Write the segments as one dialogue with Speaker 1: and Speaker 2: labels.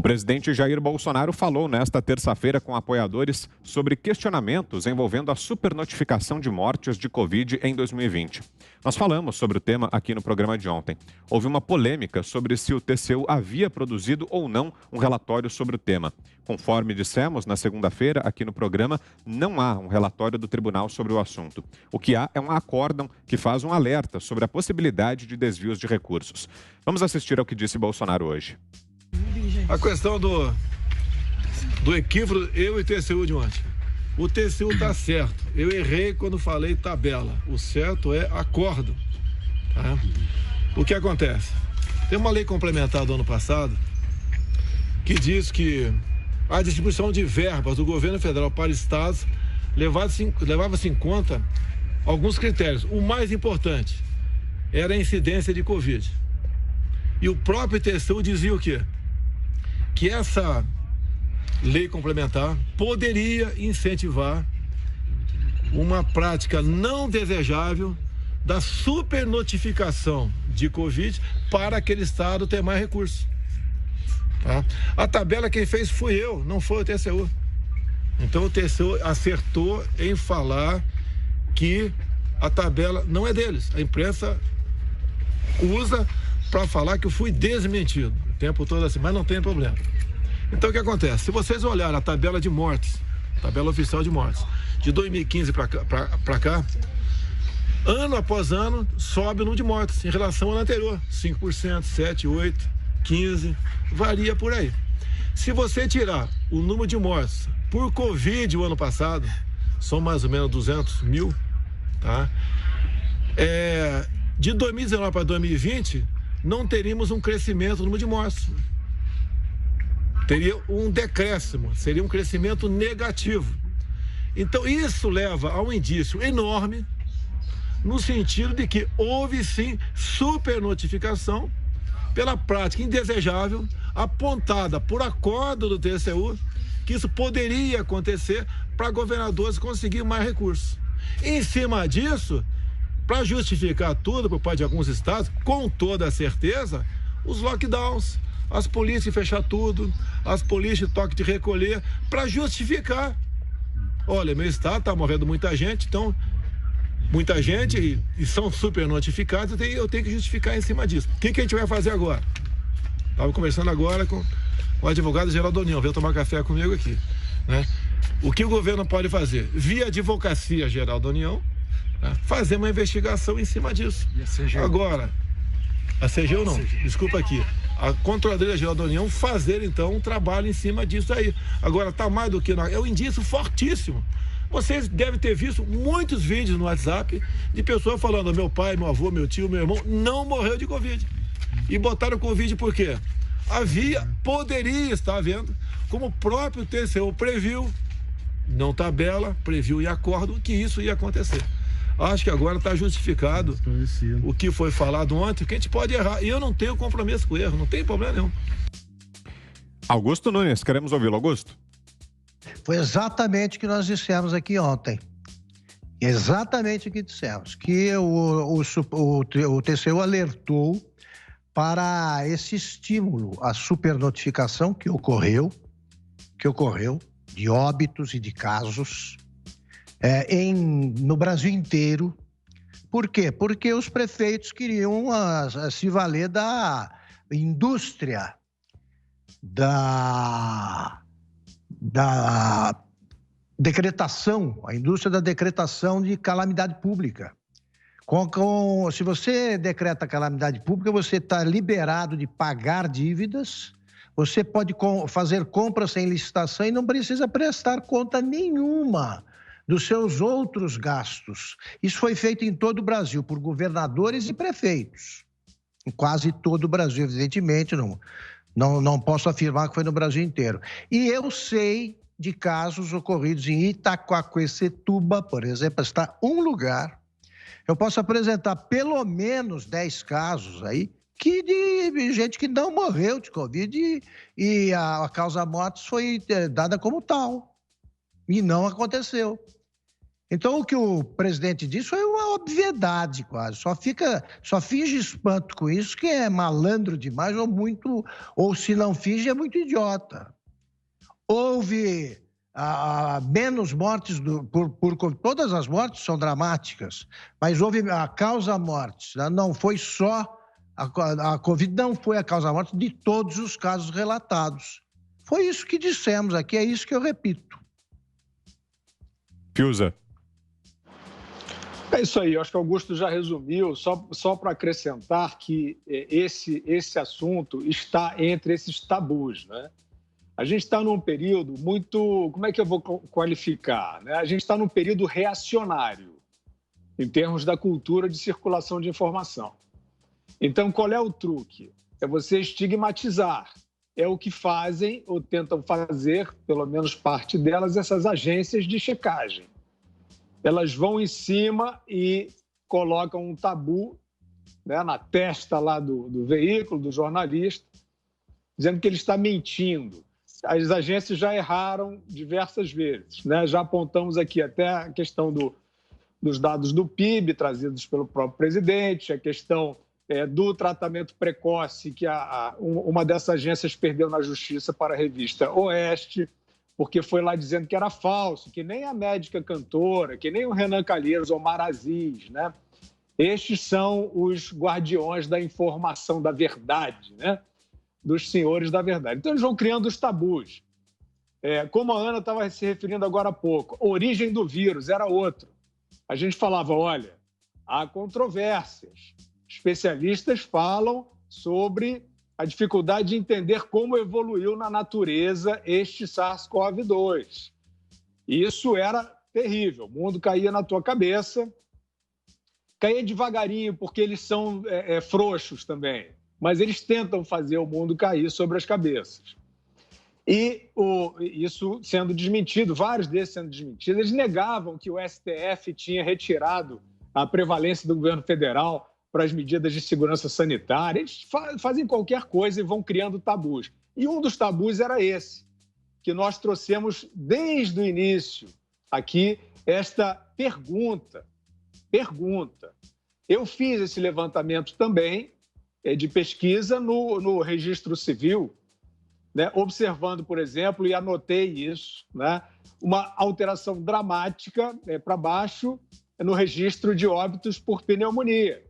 Speaker 1: presidente Jair Bolsonaro falou nesta terça-feira com apoiadores sobre questionamentos envolvendo a supernotificação de mortes de Covid em 2020. Nós falamos sobre o tema aqui no programa de ontem. Houve uma polêmica sobre se o TCU havia produzido ou não um relatório sobre o tema. Conforme dissemos na segunda-feira aqui no programa, não há um relatório do tribunal sobre o assunto. O que há é um acórdão que faz um alerta sobre a possibilidade de desvios de recursos. Vamos assistir ao que disse Bolsonaro hoje.
Speaker 2: A questão do equívoco, eu e TCU de ontem. O TCU está certo. Eu errei quando falei tabela. O certo é acordo. Tá? O que acontece? Tem uma lei complementar do ano passado que diz que a distribuição de verbas do governo federal para estados levava-se em conta alguns critérios. O mais importante era a incidência de Covid. E o próprio TCU dizia o quê? Que essa lei complementar poderia incentivar uma prática não desejável da supernotificação de Covid para aquele estado ter mais recursos. Tá? A tabela quem fez fui eu, não foi o TCU. Então o TCU acertou em falar que a tabela não é deles. A imprensa usa para falar que eu fui desmentido o tempo todo assim, mas não tem problema. Então o que acontece? Se vocês olharem a tabela de mortes, tabela oficial de mortes, de 2015 para cá, ano após ano sobe o número de mortes em relação ao ano anterior, 5%, 7%, 8%, 15%, varia por aí. Se você tirar o número de mortes por Covid o ano passado, são mais ou menos 200 mil, tá? De 2019 para 2020, não teríamos um crescimento no número de mortes. Teria um decréscimo, seria um crescimento negativo. Então, isso leva a um indício enorme, no sentido de que houve, sim, supernotificação pela prática indesejável, apontada por acordo do TCU, que isso poderia acontecer para governadores conseguir mais recursos. Em cima disso, para justificar tudo por parte de alguns estados, com toda a certeza, os lockdowns, as polícias fechar tudo, as polícias toque de recolher, para justificar. Olha, meu estado está morrendo muita gente, então, muita gente e são super notificados, eu tenho que justificar em cima disso. O que a gente vai fazer agora? Estava conversando agora com o advogado Geraldo União, veio tomar café comigo aqui, né? O que o governo pode fazer? Via Advocacia Geral da União, fazer uma investigação em cima disso.
Speaker 3: E a CGU?
Speaker 2: Agora, a CGU não, desculpa aqui, a Controladoria Geral da União fazer então um trabalho em cima disso aí. Agora, está mais do que é um indício fortíssimo. Vocês devem ter visto muitos vídeos no WhatsApp de pessoas falando: meu pai, meu avô, meu tio, meu irmão não morreu de Covid. E botaram Covid por quê? Poderia estar havendo, como o próprio TCU previu, não tabela, previu em acordo que isso ia acontecer. Acho que agora está justificado o que foi falado ontem, que a gente pode errar. E eu não tenho compromisso com o erro, não tem problema nenhum.
Speaker 1: Augusto Nunes, queremos ouvi-lo, Augusto.
Speaker 3: Foi exatamente o que nós dissemos aqui ontem. Exatamente o que dissemos. Que o TCU alertou para esse estímulo à supernotificação que ocorreu de óbitos e de casos no Brasil inteiro. Por quê? Porque os prefeitos queriam se valer da indústria da decretação, a indústria da decretação de calamidade pública. Se você decreta calamidade pública, você está liberado de pagar dívidas, você pode fazer compras sem licitação e não precisa prestar conta nenhuma dos seus outros gastos. Isso foi feito em todo o Brasil, por governadores e prefeitos. Em quase todo o Brasil, evidentemente, não posso afirmar que foi no Brasil inteiro. E eu sei de casos ocorridos em Itaquaquecetuba, por exemplo, está um lugar. Eu posso apresentar pelo menos 10 casos aí de gente que não morreu de Covid e a causa-mortes foi dada como tal. E não aconteceu. Então, o que o presidente disse foi uma obviedade quase. Só finge espanto com isso, que é malandro demais ou se não finge, é muito idiota. Houve menos mortes por todas as mortes são dramáticas, mas houve a causa-mortes. Não foi só a Covid, não foi a causa-morte de todos os casos relatados. Foi isso que dissemos aqui, é isso que eu repito.
Speaker 1: Fiuza.
Speaker 4: É isso aí, eu acho que o Augusto já resumiu, só para acrescentar que esse assunto está entre esses tabus, né? A gente está num período muito, como é que eu vou qualificar, né? A gente está num período reacionário, em termos da cultura de circulação de informação. Então, qual é o truque? É você estigmatizar. É o que fazem, ou tentam fazer, pelo menos parte delas, essas agências de checagem. Elas vão em cima e colocam um tabu, né, na testa lá do veículo, do jornalista, dizendo que ele está mentindo. As agências já erraram diversas vezes, né? Já apontamos aqui até a questão dos dados do PIB trazidos pelo próprio presidente, a questão do tratamento precoce que uma dessas agências perdeu na justiça para a revista Oeste, porque foi lá dizendo que era falso, que nem a médica cantora, que nem o Renan Calheiros ou Omar Aziz, né? Estes são os guardiões da informação da verdade, né? Dos senhores da verdade. Então, eles vão criando os tabus. Como a Ana estava se referindo agora há pouco, a origem do vírus era outro. A gente falava, olha, há controvérsias. Especialistas falam sobre a dificuldade de entender como evoluiu na natureza este SARS-CoV-2. Isso era terrível. O mundo caía na tua cabeça. Caía devagarinho, porque eles são frouxos também. Mas eles tentam fazer o mundo cair sobre as cabeças. E isso sendo desmentido, vários desses sendo desmentidos, eles negavam que o STF tinha retirado a prevalência do governo federal para as medidas de segurança sanitária. Eles fazem qualquer coisa e vão criando tabus. E um dos tabus era esse, que nós trouxemos desde o início aqui, esta pergunta. Eu fiz esse levantamento também de pesquisa no Registro Civil, né, observando, por exemplo, e anotei isso, né, uma alteração dramática para baixo no registro de óbitos por pneumonia.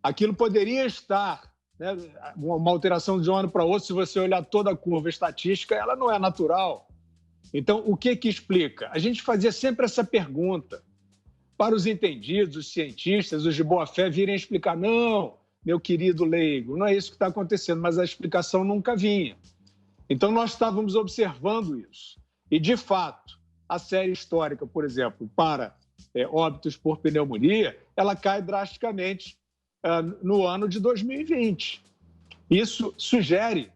Speaker 4: Aquilo poderia estar, né, uma alteração de um ano para outro, se você olhar toda a curva estatística, ela não é natural. Então, o que explica? A gente fazia sempre essa pergunta para os entendidos, os cientistas, os de boa-fé virem explicar, não, meu querido leigo, não é isso que está acontecendo, mas a explicação nunca vinha. Então, nós estávamos observando isso. E, de fato, a série histórica, por exemplo, para óbitos por pneumonia, ela cai drasticamente no ano de 2020. Isso sugere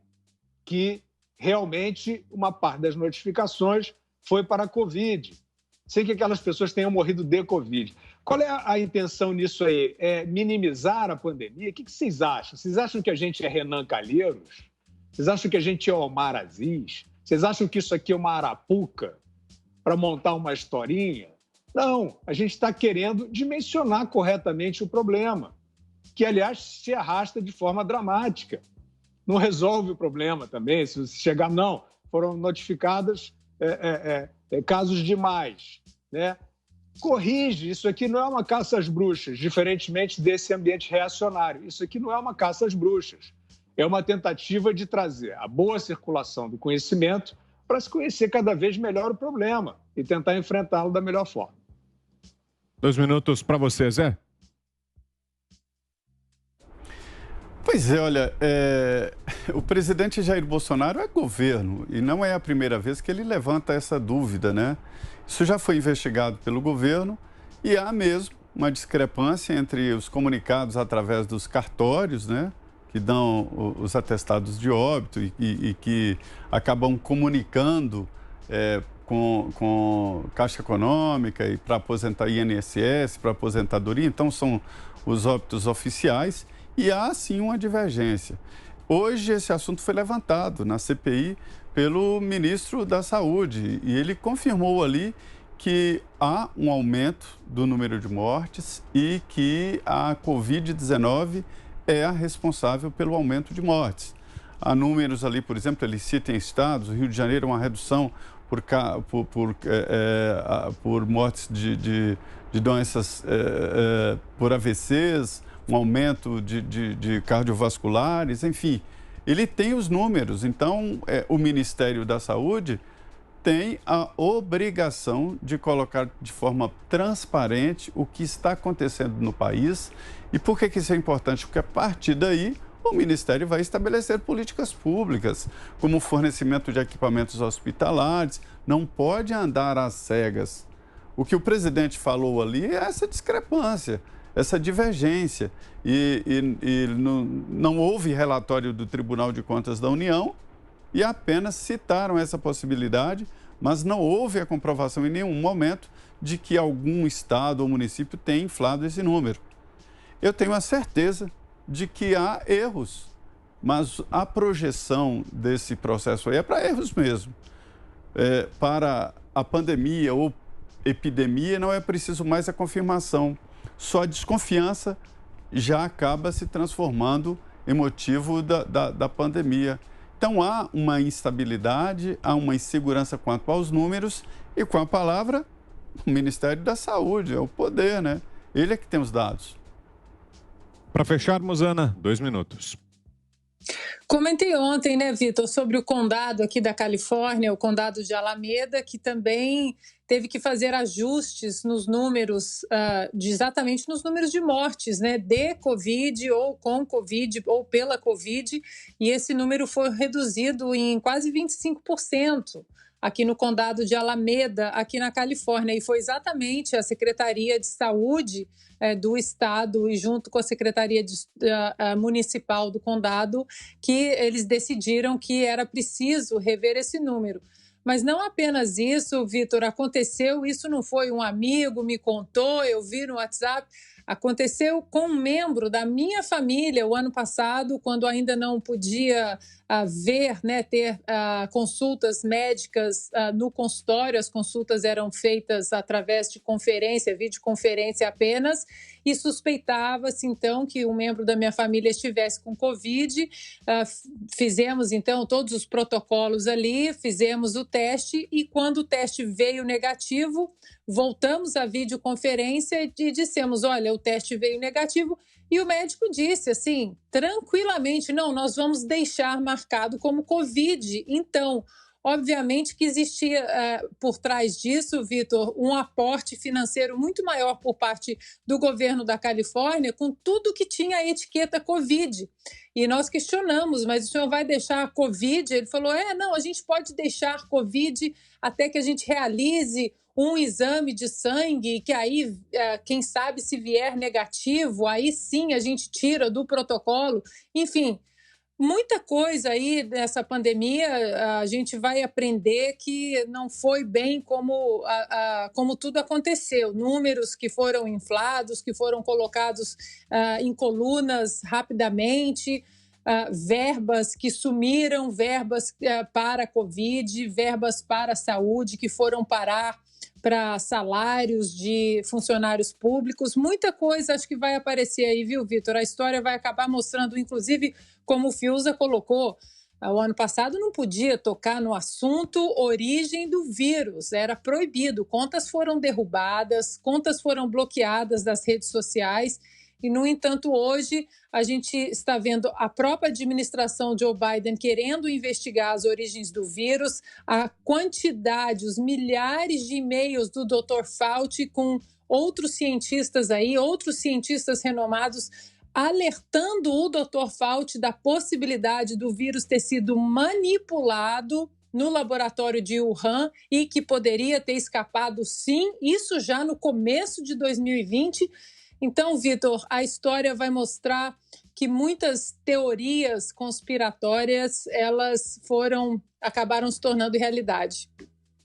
Speaker 4: que, realmente, uma parte das notificações foi para a Covid, sem que aquelas pessoas tenham morrido de Covid. Qual é a intenção nisso aí? É minimizar a pandemia? O que vocês acham? Vocês acham que a gente é Renan Calheiros? Vocês acham que a gente é Omar Aziz? Vocês acham que isso aqui é uma arapuca para montar uma historinha? Não, a gente está querendo dimensionar corretamente o problema, que, aliás, se arrasta de forma dramática. Não resolve o problema também, se você chegar, não, foram notificadas casos demais, né? Corrige, isso aqui não é uma caça às bruxas, diferentemente desse ambiente reacionário. Isso aqui não é uma caça às bruxas. É uma tentativa de trazer a boa circulação do conhecimento para se conhecer cada vez melhor o problema e tentar enfrentá-lo da melhor forma.
Speaker 1: 2 minutos para você, Zé.
Speaker 5: Pois é, olha, o presidente Jair Bolsonaro é governo e não é a primeira vez que ele levanta essa dúvida, né? Isso já foi investigado pelo governo e há mesmo uma discrepância entre os comunicados através dos cartórios, né? Que dão os atestados de óbito e que acabam comunicando com Caixa Econômica e para aposentar INSS, para aposentadoria. Então, são os óbitos oficiais. E há, sim, uma divergência. Hoje, esse assunto foi levantado na CPI pelo ministro da Saúde e ele confirmou ali que há um aumento do número de mortes e que a Covid-19 é a responsável pelo aumento de mortes. Há números ali, por exemplo, ele cita em estados, o Rio de Janeiro uma redução por mortes de doenças por AVCs, um aumento de cardiovasculares, enfim. Ele tem os números, então o Ministério da Saúde tem a obrigação de colocar de forma transparente o que está acontecendo no país. E por que isso é importante? Porque a partir daí o Ministério vai estabelecer políticas públicas, como o fornecimento de equipamentos hospitalares, não pode andar às cegas. O que o presidente falou ali é essa discrepância, essa divergência. Não houve relatório do Tribunal de Contas da União e apenas citaram essa possibilidade, mas não houve a comprovação em nenhum momento de que algum estado ou município tenha inflado esse número. Eu tenho a certeza de que há erros, mas a projeção desse processo aí é para erros mesmo. Para a pandemia ou epidemia não é preciso mais a confirmação, só a desconfiança já acaba se transformando em motivo da pandemia. Então há uma instabilidade, há uma insegurança quanto aos números e com a palavra o Ministério da Saúde, é o poder, né? Ele é que tem os dados.
Speaker 1: Para fecharmos, Ana, 2 minutos.
Speaker 6: Comentei ontem, né, Vitor, sobre o condado aqui da Califórnia, o condado de Alameda, que também teve que fazer ajustes nos números, exatamente nos números de mortes, né, de Covid ou com Covid ou pela Covid, e esse número foi reduzido em quase 25%. Aqui no condado de Alameda, aqui na Califórnia, e foi exatamente a Secretaria de Saúde do estado e junto com a Secretaria Municipal do condado que eles decidiram que era preciso rever esse número. Mas não apenas isso, Vitor, aconteceu, isso não foi um amigo me contou, eu vi no WhatsApp, aconteceu com um membro da minha família o ano passado, quando ainda não podia ter consultas médicas no consultório, as consultas eram feitas através de conferência, videoconferência apenas, e suspeitava-se então que um membro da minha família estivesse com Covid, fizemos então todos os protocolos ali, fizemos o teste e quando o teste veio negativo, voltamos à videoconferência e dissemos, olha, o teste veio negativo e o médico disse assim, tranquilamente, não, nós vamos deixar marcado como Covid. Então, obviamente que existia por trás disso, Vitor, um aporte financeiro muito maior por parte do governo da Califórnia com tudo que tinha a etiqueta Covid. E nós questionamos, mas o senhor vai deixar a Covid? Ele falou, não, a gente pode deixar Covid até que a gente realize um exame de sangue, que aí, quem sabe, se vier negativo, aí sim a gente tira do protocolo. Enfim, muita coisa aí dessa pandemia, a gente vai aprender que não foi bem como tudo aconteceu. Números que foram inflados, que foram colocados em colunas rapidamente, verbas que sumiram, verbas para a Covid, verbas para a saúde que foram parar para salários de funcionários públicos, muita coisa acho que vai aparecer aí, viu, Vitor? A história vai acabar mostrando, inclusive, como o Fiuza colocou, o ano passado não podia tocar no assunto origem do vírus, era proibido, contas foram derrubadas, contas foram bloqueadas das redes sociais, e, no entanto, hoje a gente está vendo a própria administração Joe Biden querendo investigar as origens do vírus, a quantidade, os milhares de e-mails do Dr. Fauci com outros cientistas aí, outros cientistas renomados, alertando o Dr. Fauci da possibilidade do vírus ter sido manipulado no laboratório de Wuhan e que poderia ter escapado, sim, isso já no começo de 2020. Então, Vitor, a história vai mostrar que muitas teorias conspiratórias, acabaram se tornando realidade.